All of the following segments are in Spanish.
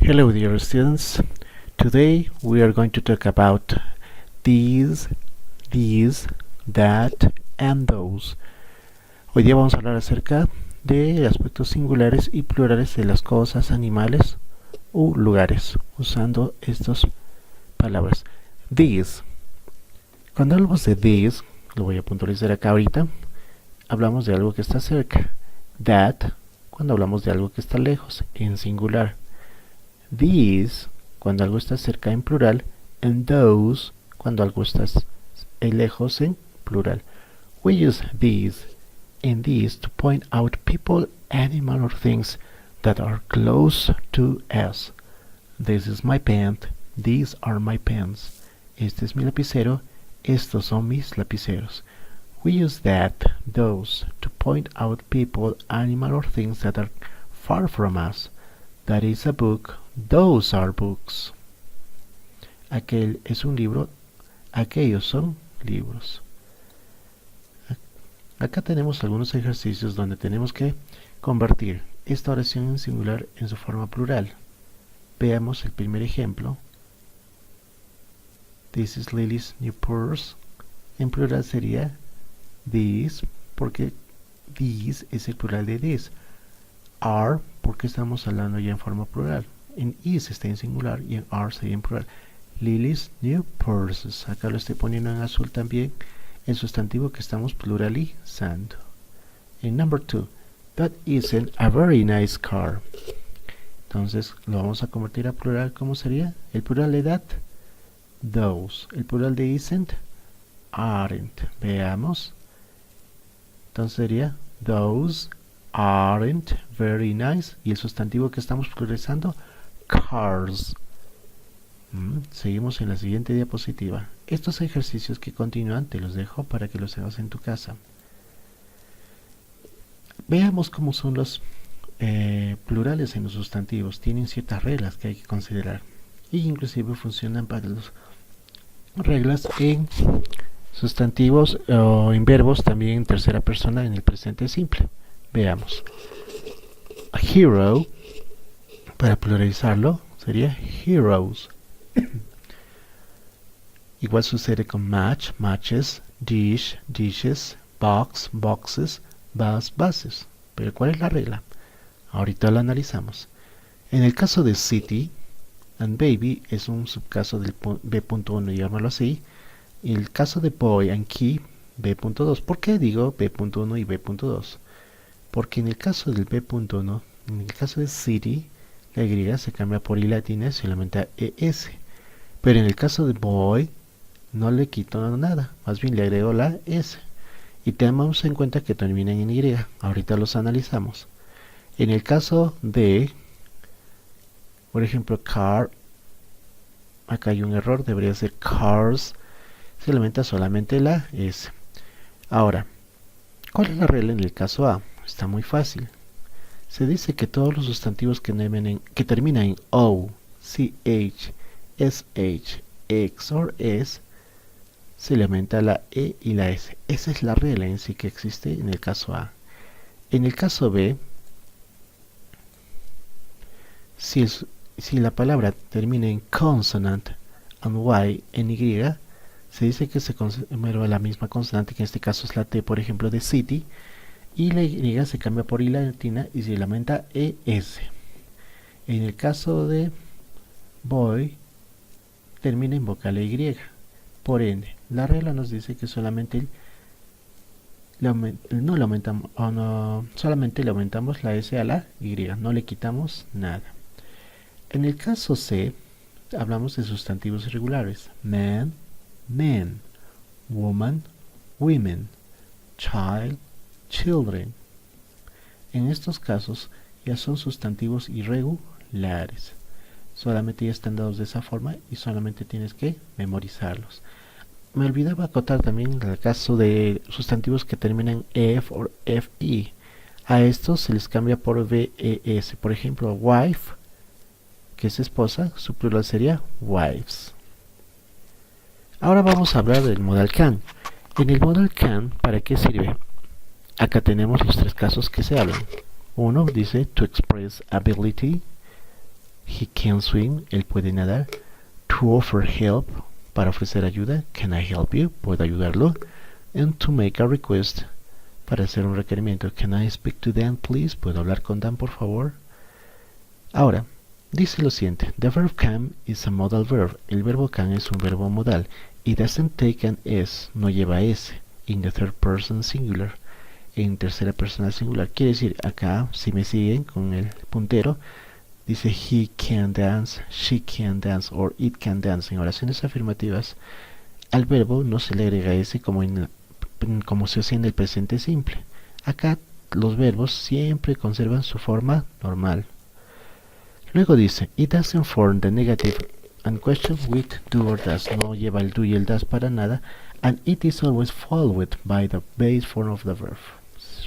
Hello dear students, today we are going to talk about these, that and those. Hoy día vamos a hablar acerca de aspectos singulares y plurales de las cosas, animales u lugares, usando estas palabras. These. Cuando hablamos de these, lo voy a puntualizar acá ahorita, hablamos de algo que está cerca. That, cuando hablamos de algo que está lejos, en singular. These, cuando algo está cerca en plural, and those, cuando algo está lejos en plural. We use these and these to point out people, animal or things that are close to us. This is my pen, these are my pens. Este es mi lapicero, estos son mis lapiceros. We use that, those, to point out people, animal or things that are far from us. That is a book, those are books. Aquel es un libro, aquellos son libros. Acá tenemos algunos ejercicios donde tenemos que convertir esta oración en singular en su forma plural. Veamos el primer ejemplo. This is Lily's new purse. En plural sería these, porque these es el plural de this. Are, porque estamos hablando ya en forma plural. En is está en singular y en are sería en plural. Lily's new purses. Acá lo estoy poniendo en azul también, el sustantivo que estamos pluralizando. En number 2, that isn't a very nice car. Entonces lo vamos a convertir a plural. ¿Cómo sería? El plural de that, those. El plural de isn't, aren't. Veamos. Entonces sería those aren't very nice. Y el sustantivo que estamos pluralizando, cars. Seguimos en la siguiente diapositiva. Estos ejercicios que continúan te los dejo para que los hagas en tu casa. Veamos cómo son los plurales en los sustantivos. Tienen ciertas reglas que hay que considerar. Y inclusive funcionan para las reglas en sustantivos o en verbos también en tercera persona en el presente simple. Veamos. A hero, para pluralizarlo, sería heroes. Igual sucede con match, matches, dish, dishes, box, boxes, bus, buses. Pero ¿cuál es la regla? Ahorita lo analizamos. En el caso de city and baby es un subcaso del B.1, llamarlo así. Y el caso de boy and key, B.2. ¿Por qué digo B.1 y B.2? Porque en el caso del B.1, en el caso de city, la Y se cambia por I latina y se le aumenta ES. Pero en el caso de boy, no le quito nada, más bien le agrego la S. Y tenemos en cuenta que terminan en Y. Ahorita los analizamos. En el caso de, por ejemplo, car, acá hay un error, debería ser cars, se le aumenta solamente la S. Ahora, ¿cuál es la regla en el caso A? Está muy fácil. Se dice que todos los sustantivos que terminan en O, CH, SH, X o S, se le aumenta la E y la S. Esa es la regla en sí que existe en el caso A. En el caso B, si la palabra termina en consonant and Y en Y, se dice que se conserva la misma consonante, que en este caso es la T, por ejemplo, de city, y la Y se cambia por I latina y se le aumenta ES. En el caso de boy, termina en vocal Y. Por ende, la regla nos dice que solamente solamente le aumentamos la S a la Y, no le quitamos nada. En el caso C, hablamos de sustantivos irregulares. Man, men, woman, women, child, children. En estos casos ya son sustantivos irregulares. Solamente ya están dados de esa forma y solamente tienes que memorizarlos. Me olvidaba acotar también el caso de sustantivos que terminan en F o FI. A estos se les cambia por VES. Por ejemplo, wife, que es esposa, su plural sería wives. Ahora vamos a hablar del modal can. En el modal can, ¿para qué sirve? Acá tenemos los tres casos que se hablan. Uno dice to express ability, he can swim, él puede nadar. To offer help, para ofrecer ayuda, can I help you, puedo ayudarlo. And to make a request, para hacer un requerimiento, can I speak to Dan please, puedo hablar con Dan por favor. Ahora, dice lo siguiente, the verb can is a modal verb, el verbo can es un verbo modal. It doesn't take an S, no lleva S, in the third person singular, en tercera persona singular. Quiere decir, acá, si me siguen con el puntero, dice he can dance, she can dance, or it can dance. En oraciones afirmativas, al verbo no se le agrega S como se hace en el presente simple. Acá los verbos siempre conservan su forma normal. Luego dice, it doesn't form the negative and question with do or does. No lleva el do y el does para nada. And it is always followed by the base form of the verb.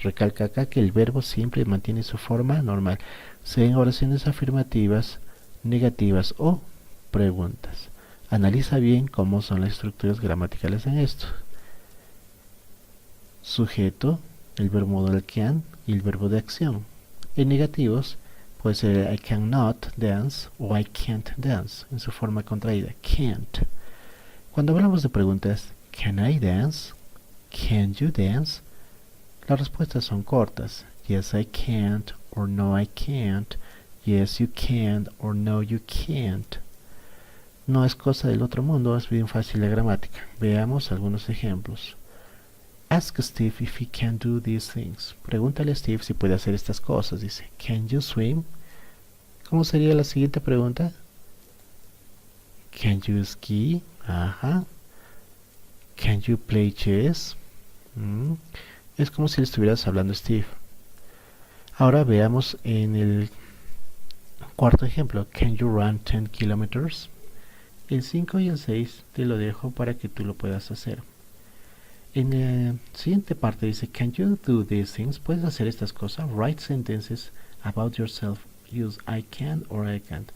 Recalca acá que el verbo siempre mantiene su forma normal, sea en oraciones afirmativas, negativas o preguntas. Analiza bien cómo son las estructuras gramaticales en esto. Sujeto, el verbo modal can y el verbo de acción. En negativos puede ser I cannot dance o I can't dance en su forma contraída, can't. Cuando hablamos de preguntas, can I dance? Can you dance? Las respuestas son cortas, yes I can't or no I can't, yes you can't or no you can't. No es cosa del otro mundo, es bien fácil la gramática. Veamos algunos ejemplos. Ask Steve if he can do these things. Pregúntale a Steve si puede hacer estas cosas. Dice, can you swim? ¿Cómo sería la siguiente pregunta? Can you ski? Ajá. Can you play chess? Es como si le estuvieras hablando a Steve. Ahora veamos en el cuarto ejemplo. Can you run 10 kilometers? El 5 y el 6 te lo dejo para que tú lo puedas hacer. En la siguiente parte dice, can you do these things? Puedes hacer estas cosas. Write sentences about yourself. Use I can or I can't.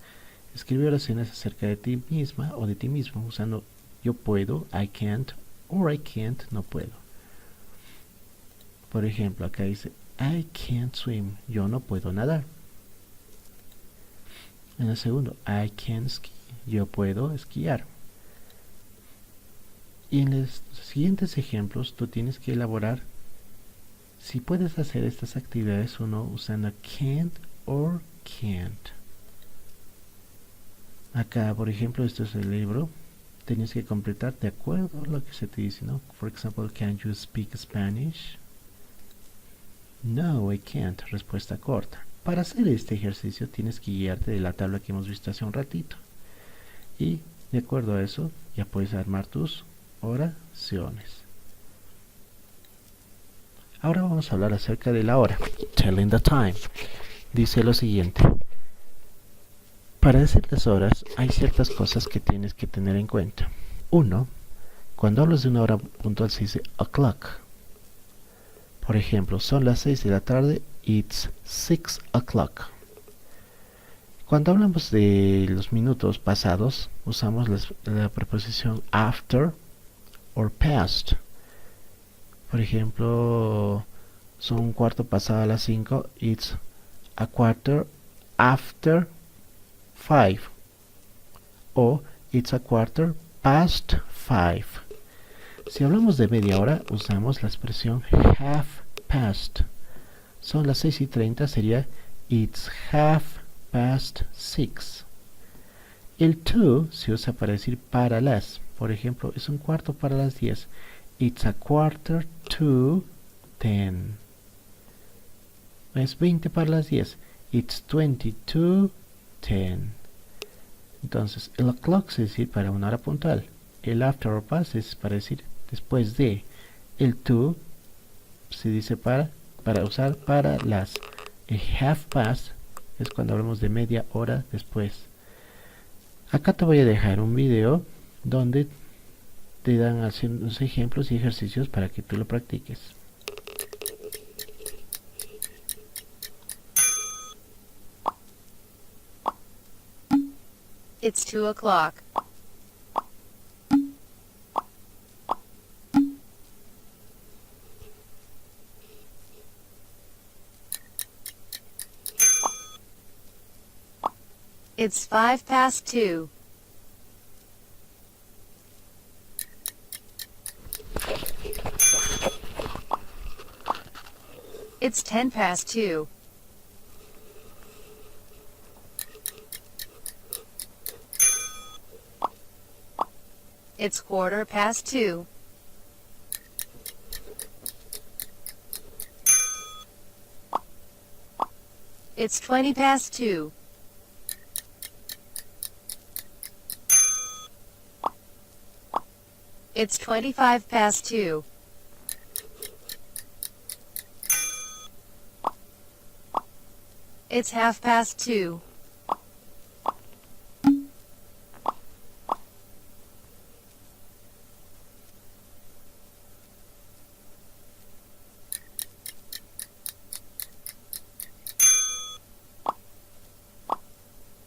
Escribe oraciones acerca de ti misma o de ti mismo usando yo puedo, I can't, or I can't, no puedo. Por ejemplo, acá dice, I can't swim. Yo no puedo nadar. En el segundo, I can ski. Yo puedo esquiar. Y en los siguientes ejemplos tú tienes que elaborar si puedes hacer estas actividades o no usando can't or can't. Acá, por ejemplo, esto es el libro. Tienes que completar de acuerdo a lo que se te dice, ¿no? For example, can you speak Spanish? No, I can't. Respuesta corta. Para hacer este ejercicio tienes que guiarte de la tabla que hemos visto hace un ratito. Y de acuerdo a eso, ya puedes armar tus oraciones. Ahora vamos a hablar acerca de la hora. Telling the time. Dice lo siguiente. Para decir las horas hay ciertas cosas que tienes que tener en cuenta. 1. Cuando hablas de una hora puntual se dice o'clock. Por ejemplo, son las 6 de la tarde, it's 6 o'clock. Cuando hablamos de los minutos pasados, usamos la preposición after or past. Por ejemplo, son un cuarto pasado a las 5, it's a quarter after 5. O it's a quarter past 5. Si hablamos de media hora, usamos la expresión half past. Son las 6:30, sería it's half past 6. El to se usa para decir para las. Por ejemplo, es un cuarto para las 10. It's a quarter to 10. Es 20 para las 10. It's 20 to 10. Entonces, el o'clock es decir para una hora puntual. El after or past es para decir después de. El to se dice para usar para las. El half past es cuando hablamos de media hora después. Acá te voy a dejar un video donde te dan algunos ejemplos y ejercicios para que tú lo practiques. It's 2 o'clock. It's 2:05. It's 2:10. It's 2:15. It's 2:20. It's 2:25. It's 2:30.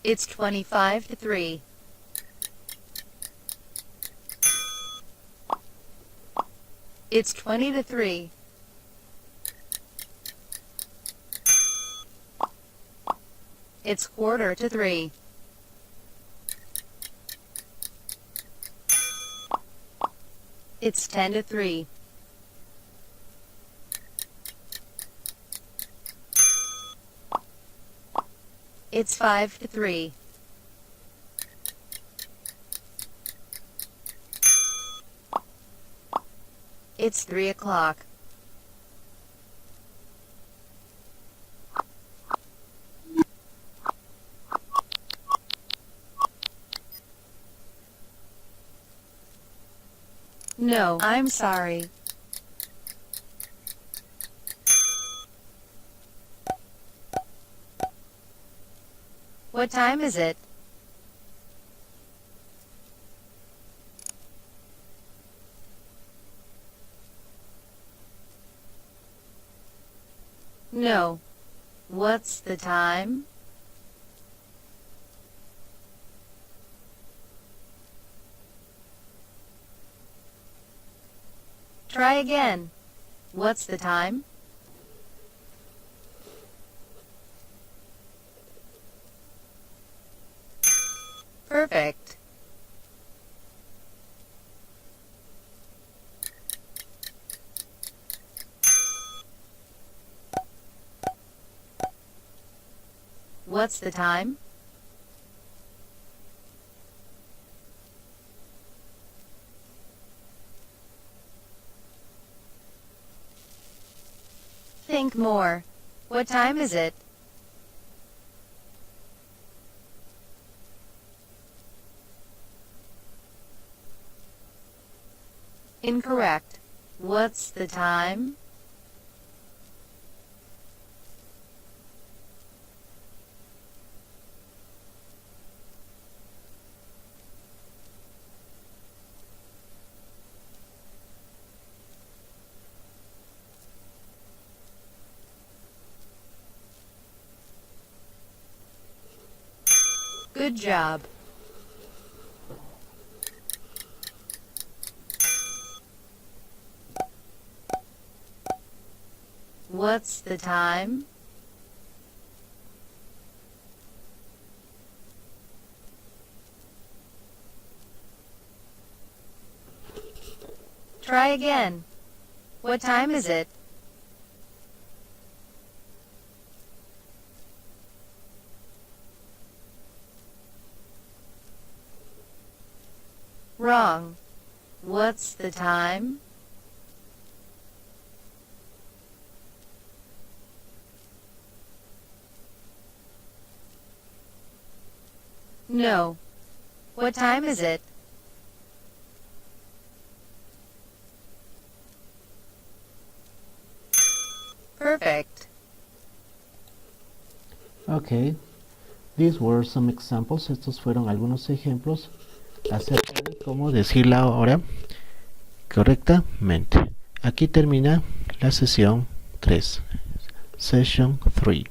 It's 3:25. It's 3:20. It's 2:45. It's 2:50. It's 5:50. It's 3:00. No, I'm sorry. What time is it? No. What's the time? Try again. What's the time? Perfect. What's the time? Think more. What time is it? Incorrect. What's the time? Good job. What's the time? Try again. What time is it? Wrong. What's the time? No. What time is it? Perfect. Okay, these were some examples. Estos fueron algunos ejemplos acerca de cómo decir la hora correctamente. Aquí termina la sesión 3. Session 3.